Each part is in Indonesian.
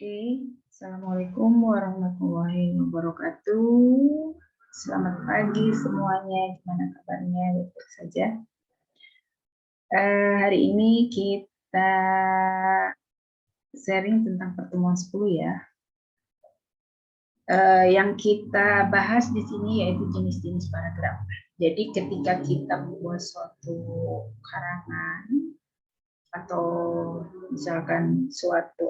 Oke, Assalamualaikum warahmatullahi wabarakatuh. Selamat pagi semuanya, gimana kabarnya? Baik-baik saja. Hari ini kita sharing tentang pertemuan 10 ya. Yang kita bahas di sini yaitu jenis-jenis paragraf. Jadi ketika kita membuat suatu karangan atau misalkan suatu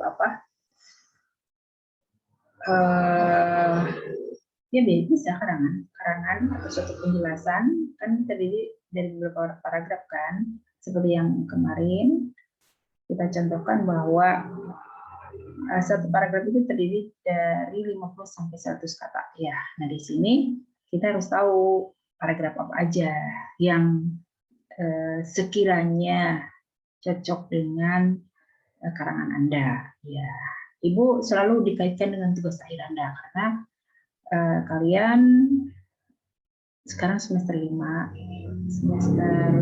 ya bisa karangan atau suatu penjelasan kan terdiri dari beberapa paragraf kan, seperti yang kemarin kita contohkan bahwa satu paragraf itu terdiri dari 50 sampai 100 kata ya. Nah di sini kita harus tahu paragraf apa aja yang sekiranya cocok dengan karangan Anda ya. Ibu selalu dikaitkan dengan tugas akhir Anda karena kalian sekarang semester 5 ya. Semester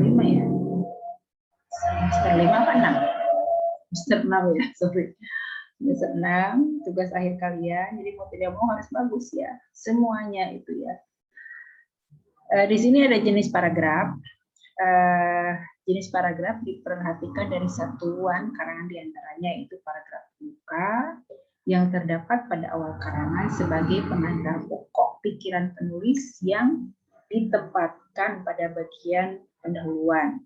5 apa 6? Semester 6 ya, sorry. Semester 6, tugas akhir kalian, jadi mau tidak mau harus bagus ya. Semuanya itu ya. Di sini ada jenis paragraf. Jenis paragraf diperhatikan dari satuan karangan diantaranya itu paragraf pembuka yang terdapat pada awal karangan sebagai pengantar pokok pikiran penulis yang ditempatkan pada bagian pendahuluan.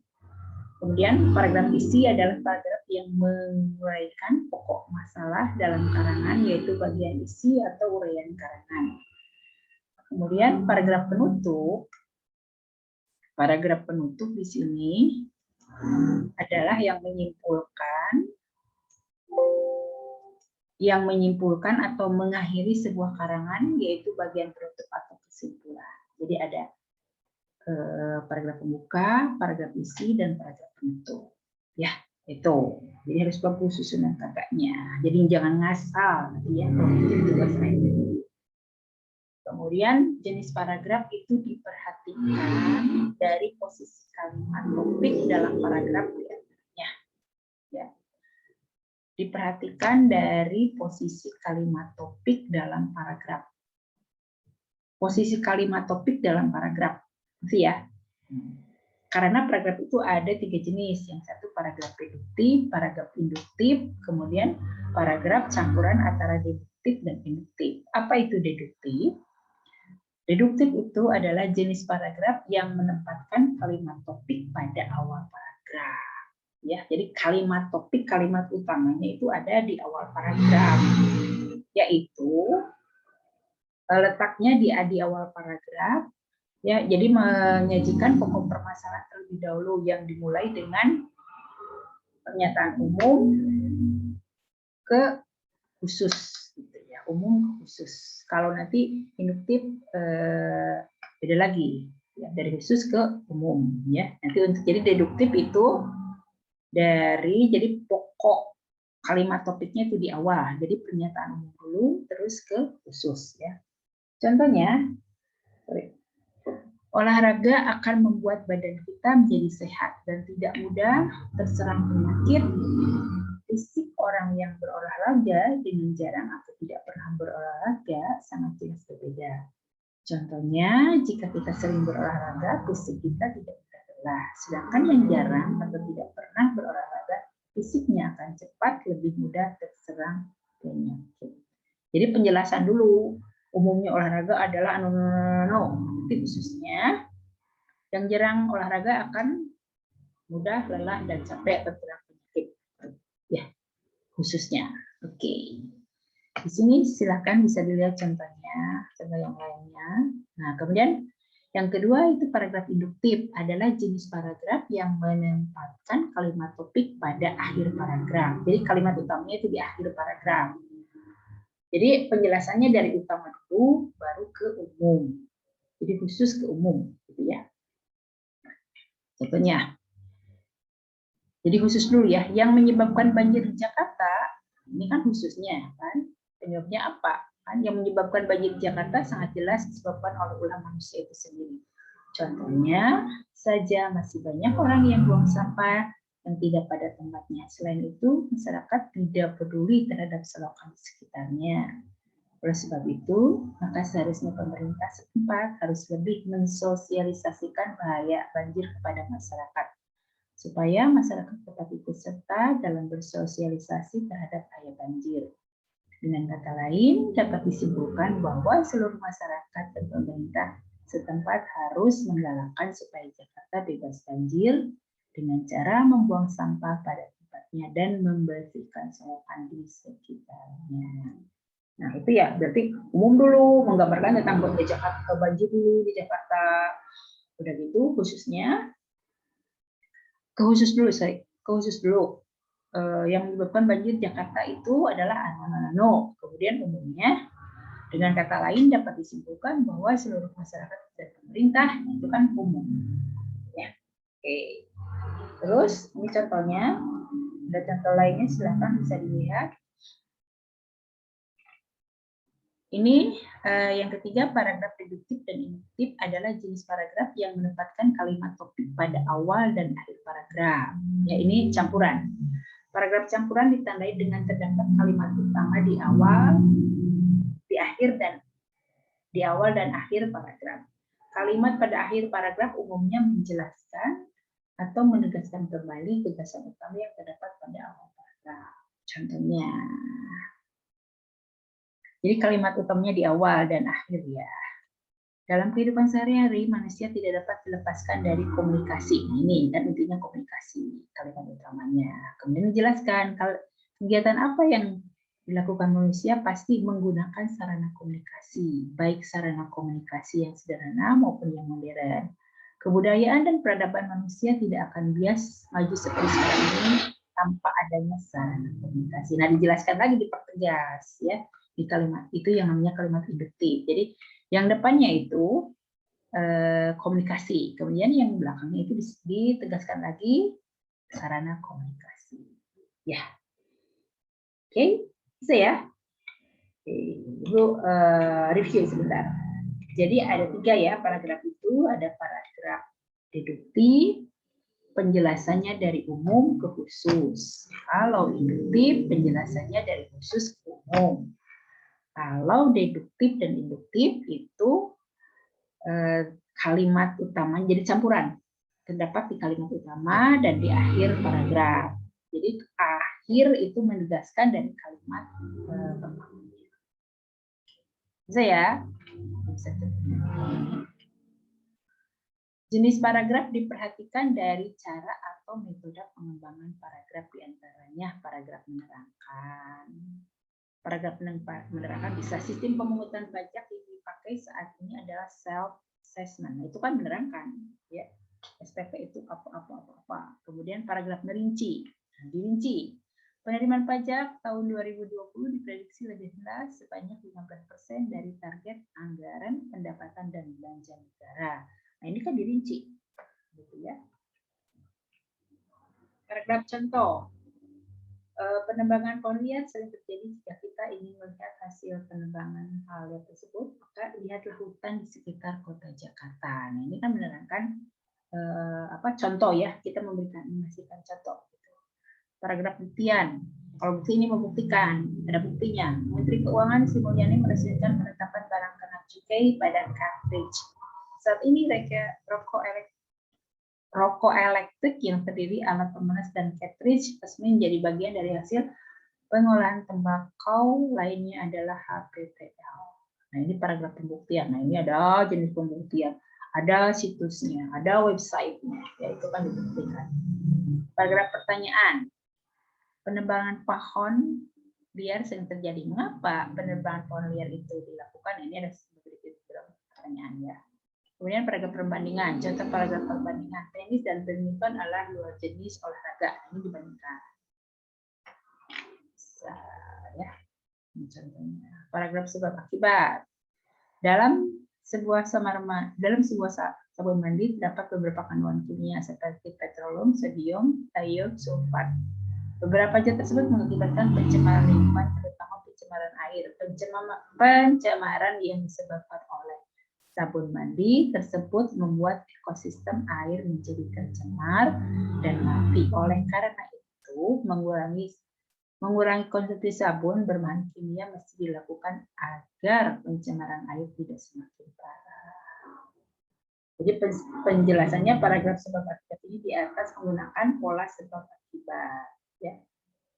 Kemudian paragraf isi adalah paragraf yang menguraikan pokok masalah dalam karangan, yaitu bagian isi atau uraian karangan. Kemudian paragraf penutup di sini adalah yang menyimpulkan atau mengakhiri sebuah karangan, yaitu bagian penutup atau kesimpulan. Jadi ada paragraf pembuka, paragraf isi, dan paragraf penutup. Ya, itu. Jadi harus bagus susunan katanya. Jadi jangan ngasal, ya. Kemudian jenis paragraf itu diperhatikan dari posisi kalimat topik dalam paragraf diantaranya. Ya. Diperhatikan dari posisi kalimat topik dalam paragraf. Posisi kalimat topik dalam paragraf. Ya, karena paragraf itu ada 3 jenis. Yang satu paragraf reduktif, paragraf induktif, kemudian paragraf campuran antara deduktif dan induktif. Apa itu deduktif? Deduktif itu adalah jenis paragraf yang menempatkan kalimat topik pada awal paragraf. Ya, jadi kalimat topik, kalimat utamanya itu ada di awal paragraf, yaitu letaknya di awal paragraf. Ya, jadi menyajikan pokok permasalahan terlebih dahulu yang dimulai dengan pernyataan umum ke khusus, gitu ya, umum ke khusus. Kalau nanti induktif beda lagi, ya, dari khusus ke umum, ya. Nanti untuk jadi deduktif itu jadi pokok kalimat topiknya itu di awal, jadi pernyataan umum dulu, terus ke khusus, ya. Contohnya. Olahraga akan membuat badan kita menjadi sehat dan tidak mudah terserang penyakit. Fisik orang yang berolahraga dengan jarang atau tidak pernah berolahraga sangat jelas berbeda. Contohnya, jika kita sering berolahraga, fisik kita tidak mudah lelah. Sedangkan yang jarang atau tidak pernah berolahraga, fisiknya akan cepat lebih mudah terserang penyakit. Jadi penjelasan dulu. Umumnya olahraga adalah tapi khususnya yang jarang olahraga akan mudah lelah dan capek terserang penyakit. Ya, khususnya. Oke. Di sini silakan bisa dilihat contohnya, contoh yang lainnya. Nah, kemudian yang kedua itu paragraf induktif adalah jenis paragraf yang menempatkan kalimat topik pada akhir paragraf. Jadi kalimat utamanya itu di akhir paragraf. Jadi penjelasannya dari utama dulu, baru ke umum. Jadi khusus ke umum, gitu ya. Contohnya. Jadi khusus dulu ya, yang menyebabkan banjir di Jakarta, ini kan khususnya, kan? Penyebabnya apa? Kan yang menyebabkan banjir di Jakarta sangat jelas disebabkan oleh ulah manusia itu sendiri. Contohnya saja masih banyak orang yang buang sampah yang tidak pada tempatnya. Selain itu, masyarakat tidak peduli terhadap selokan di sekitarnya. Oleh sebab itu, maka seharusnya pemerintah setempat harus lebih mensosialisasikan bahaya banjir kepada masyarakat, supaya masyarakat tetap ikut serta dalam bersosialisasi terhadap bahaya banjir. Dengan kata lain, dapat disimpulkan bahwa seluruh masyarakat dan pemerintah setempat harus menggalakkan supaya Jakarta bebas banjir dengan cara membuang sampah pada tempatnya dan membersihkan selokan di sekitarnya. Nah, itu ya berarti umum dulu, menggambarkan tentang Jakarta, banjir dulu di Jakarta. Udah gitu khusus dulu. Yang menyebabkan banjir Jakarta itu adalah ano. Kemudian umumnya, dengan kata lain dapat disimpulkan bahwa seluruh masyarakat dan pemerintah itu kan umum. Ya. Oke. Terus ini contohnya, ada contoh lainnya silakan bisa dilihat. Ini yang ketiga, paragraf deduktif dan induktif adalah jenis paragraf yang menempatkan kalimat topik pada awal dan akhir paragraf. Ya, ini campuran. Paragraf campuran ditandai dengan terdapat kalimat utama di awal, di awal dan akhir paragraf. Kalimat pada akhir paragraf umumnya menjelaskan atau menegaskan kembali gagasan utama yang terdapat pada awal paragraf. Contohnya, jadi kalimat utamanya di awal dan akhir ya. Dalam kehidupan sehari-hari, manusia tidak dapat dilepaskan dari komunikasi. Ini kan intinya komunikasi, kalimat utamanya. Kemudian dijelaskan kegiatan apa yang dilakukan manusia pasti menggunakan sarana komunikasi, baik sarana komunikasi yang sederhana maupun yang modern. Kebudayaan dan peradaban manusia tidak akan bias maju seperti sekarang ini tanpa adanya sarana komunikasi. Nah, dijelaskan lagi, dipertegas ya di kalimat itu yang namanya kalimat induktif. Jadi yang depannya itu komunikasi, kemudian yang belakangnya itu ditegaskan lagi sarana komunikasi. Ya, oke, bisa ya. Oke, Ibu review sebentar. Jadi ada 3 ya paragraf itu, ada paragraf deduktif, penjelasannya dari umum ke khusus. Kalau induktif, penjelasannya dari khusus ke umum. Kalau deduktif dan induktif itu kalimat utama jadi campuran, terdapat di kalimat utama dan di akhir paragraf. Jadi akhir itu menegaskan dari kalimat pertama. Bisa ya? Bisa. Jenis paragraf diperhatikan dari cara atau metode pengembangan paragraf, diantaranya paragraf menerangkan. Paragraf menerangkan bisa sistem pemungutan pajak yang dipakai saat ini adalah self-assessment. Nah, itu kan menerangkan, ya. SPP itu apa. Kemudian paragraf merinci. Nah, dirinci. Penerimaan pajak tahun 2020 diprediksi lebih rendah sebanyak 15% dari target anggaran pendapatan dan belanja negara. Nah, ini kan dirinci, gitu ya. Paragraf contoh. Penebangan pohon liar sering terjadi jika kita ingin melihat hasil penebangan hal liar tersebut, maka lihatlah hutan di sekitar kota Jakarta. Nah, ini kan menerangkan contoh ya, kita mengasihkan contoh. Gitu. Paragraf buktian. Kalau bukti ini membuktikan, ada buktinya. Menteri Keuangan Sri Mulyani meresmikan penetapan barang kena cukai pada cartridge. Saat ini rokok elektrik yang terdiri alat pemanas dan cartridge resmi menjadi bagian dari hasil pengolahan tembakau, lainnya adalah HPPL. Nah, ini paragraf pembuktian. Nah, ini ada jenis pembuktian, ada situsnya, ada websitenya, ya itu kan dibuktikan. Paragraf pertanyaan. Penebangan pohon liar sering terjadi. Mengapa penebangan pohon liar itu dilakukan? Ini ada beberapa pertanyaan ya. Kemudian paragraf perbandingan. Contoh paragraf perbandingan. Tenis dan badminton adalah 2 jenis olahraga. Ini dibandingkan. Ya, ini contohnya. Paragraf sebab akibat. Dalam sebuah sabun mandi terdapat beberapa kandungan kimia seperti petroleum, sodium, thiol, sulfat. Beberapa zat tersebut mengakibatkan pencemaran lingkungan, terutama pencemaran air, pencemaran yang disebabkan oleh Sabun mandi tersebut membuat ekosistem air menjadi tercemar dan mati. Oleh karena itu, mengurangi konsumsi sabun berbahan kimia mesti dilakukan agar pencemaran air tidak semakin parah. Jadi penjelasannya paragraf sebab akibat ini di atas menggunakan pola sebab akibat. Ya.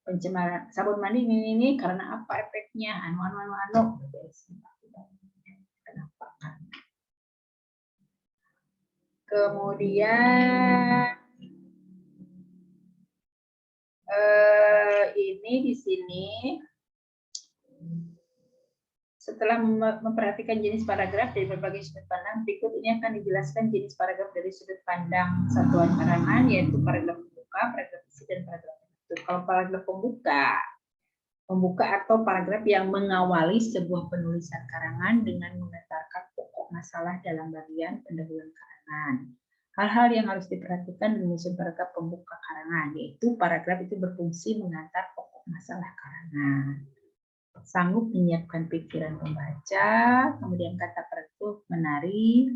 Pencemaran sabun mandi ini karena apa efeknya? Anu. Kenapa? Kemudian ini di sini setelah memperhatikan jenis paragraf dari berbagai sudut pandang, berikut ini akan dijelaskan jenis paragraf dari sudut pandang satuan karangan, yaitu paragraf pembuka, paragraf isi, dan paragraf penutup. Kalau paragraf pembuka atau paragraf yang mengawali sebuah penulisan karangan dengan mengantarkan pokok masalah dalam bagian pendahuluan karangan. Hal-hal yang harus diperhatikan dalam menyusun paragraf pembuka karangan, yaitu paragraf itu berfungsi mengantar pokok masalah karangan. Sanggup menyiapkan pikiran pembaca, kemudian kata paragraf menarik,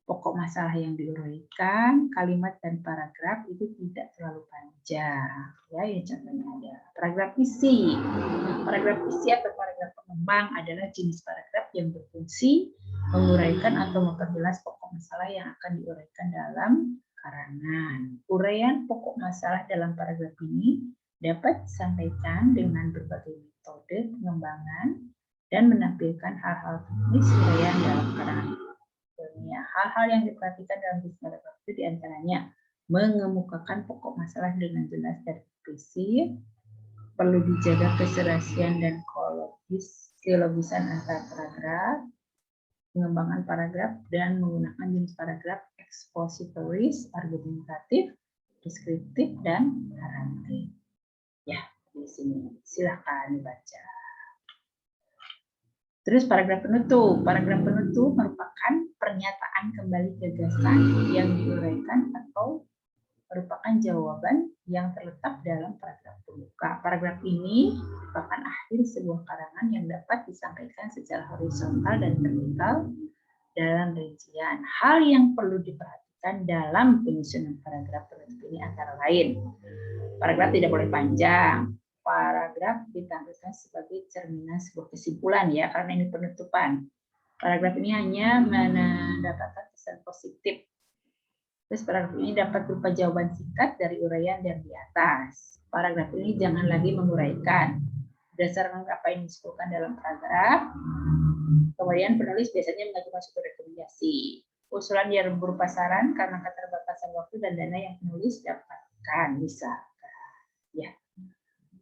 pokok masalah yang diuraikan, kalimat dan paragraf itu tidak terlalu panjang. Ya, contohnya ada paragraf isi. Paragraf isi atau paragraf pengembang adalah jenis paragraf yang berfungsi menguraikan atau memperjelas pokok masalah yang akan diuraikan dalam karangan. Uraian pokok masalah dalam paragraf ini dapat disampaikan dengan berbagai metode pengembangan dan menampilkan hal-hal teknis uraian dalam karangan. Hal-hal yang diperhatikan dalam jenis paragraf itu diantaranya mengemukakan pokok masalah dengan jelas dan eksplisit, perlu dijaga keserasian dan kelogisan antar paragraf, pengembangan paragraf dan menggunakan jenis paragraf ekspositoris, argumentatif, deskriptif, dan naratif. Ya, di sini silakan dibaca. Terus paragraf penutup. Paragraf penutup merupakan pernyataan kembali gagasan yang diuraikan atau merupakan jawaban yang terletak dalam paragraf pembuka. Paragraf ini merupakan akhir sebuah karangan yang dapat disampaikan secara horizontal dan vertikal dalam rincian. Hal yang perlu diperhatikan dalam penyusunan paragraf penutup ini antara lain, paragraf tidak boleh panjang. Paragraf ditampilkan sebagai cerminan sebuah kesimpulan ya, karena ini penutupan. Paragraf ini hanya mendapatkan kesan positif. Terus paragraf ini dapat berupa jawaban singkat dari uraian yang di atas. Paragraf ini jangan lagi menguraikan berdasarkan apa yang disebutkan dalam paragraf. Kemudian penulis biasanya mengajukan suatu rekomendasi. Usulan yang berupa saran karena keterbatasan waktu dan dana yang penulis dapatkan, misalkan. Ya.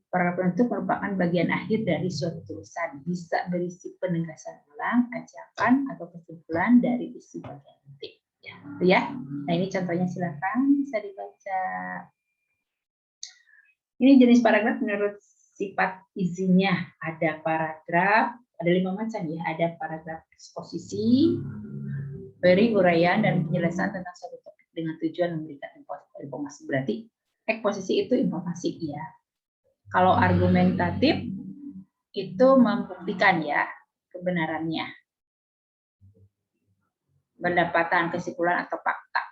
Paragraf penutup merupakan bagian akhir dari suatu tulisan, bisa berisi penegasan ulang, ajakan, atau kesimpulan dari isi bagian inti. Ya. Nah, ini contohnya, silakan bisa dibaca. Ini jenis paragraf menurut sifat isinya. Ada paragraf, ada 5 macam ya. Ada paragraf eksposisi, beri uraian dan penjelasan tentang suatu topik dengan tujuan memberikan informasi. Berarti eksposisi itu informasi ya. Kalau argumentatif itu membuktikan ya kebenarannya, pendapatan, kesimpulan atau fakta,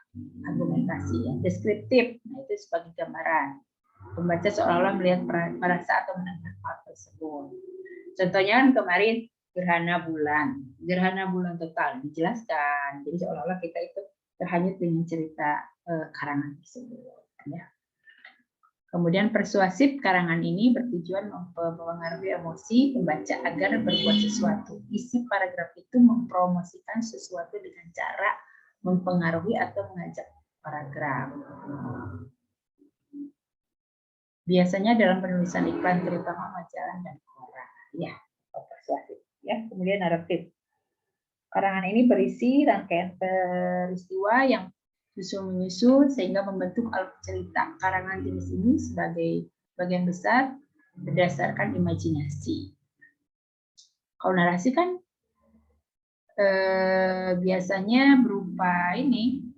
argumentasi ya. Deskriptif, nah itu sebagai gambaran. Pembaca seolah-olah melihat, merasa atau mendengar hal tersebut. Contohnya kan kemarin gerhana bulan total dijelaskan. Jadi seolah-olah kita itu terhanyut dengan cerita karangan tersebut. Ya. Kemudian persuasif, karangan ini bertujuan mempengaruhi emosi pembaca agar berbuat sesuatu. Isi paragraf itu mempromosikan sesuatu dengan cara mempengaruhi atau mengajak paragraf. Biasanya dalam penulisan iklan, terutama majalah dan koran. Ya, persuasif. Ya, kemudian naratif. Karangan ini berisi rangkaian peristiwa yang susul-menyusul sehingga membentuk alur cerita. Karangan jenis ini sebagai bagian besar berdasarkan imajinasi. Kalau narasi kan biasanya berupa ini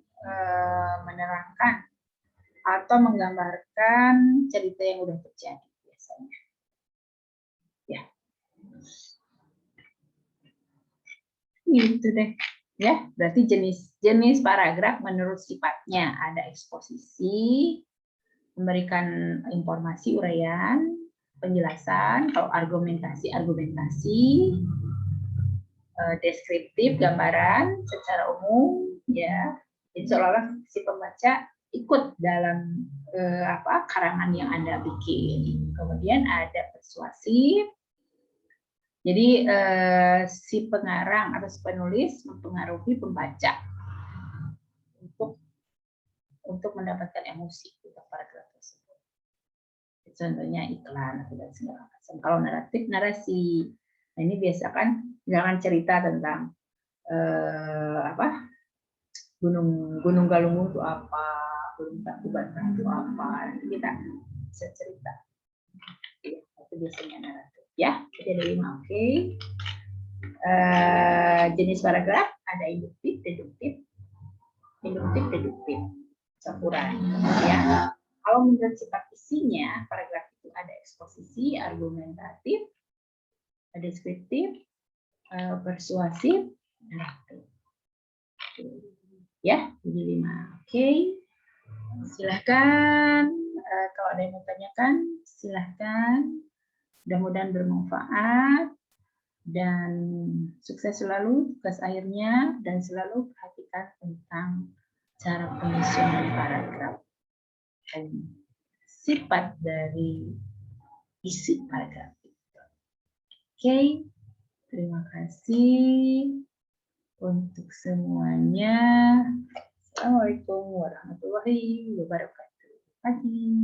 menerangkan atau menggambarkan cerita yang sudah terjadi biasanya. Ya. Itu deh. Ya, berarti jenis paragraf menurut sifatnya ada eksposisi, memberikan informasi uraian, penjelasan, kalau argumentasi, deskriptif, gambaran secara umum, ya. Jadi seolah-olah si pembaca ikut dalam karangan yang Anda bikin. Kemudian ada persuasif. Jadi si pengarang atau si penulis mempengaruhi pembaca untuk mendapatkan emosi untuk paragraf tersebut. Contohnya iklan atau dan segala macam. Kalau naratif, narasi. Nah, ini biasa kan jangan cerita tentang Gunung Galunggung itu apa, Gunung Tangkuban itu apa. Nanti kita bisa cerita. Ya, itu biasanya naratif. Ya, jadi ada 5. Oke. Jenis paragraf ada induktif, deduktif, campuran. Ya. Kalau menurut sifat isinya, paragraf itu ada eksposisi, argumentatif, deskriptif, persuasif, naratif. Ya, jadi 5. Oke. Silahkan kalau ada yang mau tanyakan, silahkan. Mudah-mudahan bermanfaat dan sukses selalu tugas akhirnya, dan selalu perhatikan tentang cara penyusunan paragraf dan sifat dari isi paragraf. Oke, terima kasih untuk semuanya. Assalamualaikum warahmatullahi wabarakatuh. Pagi.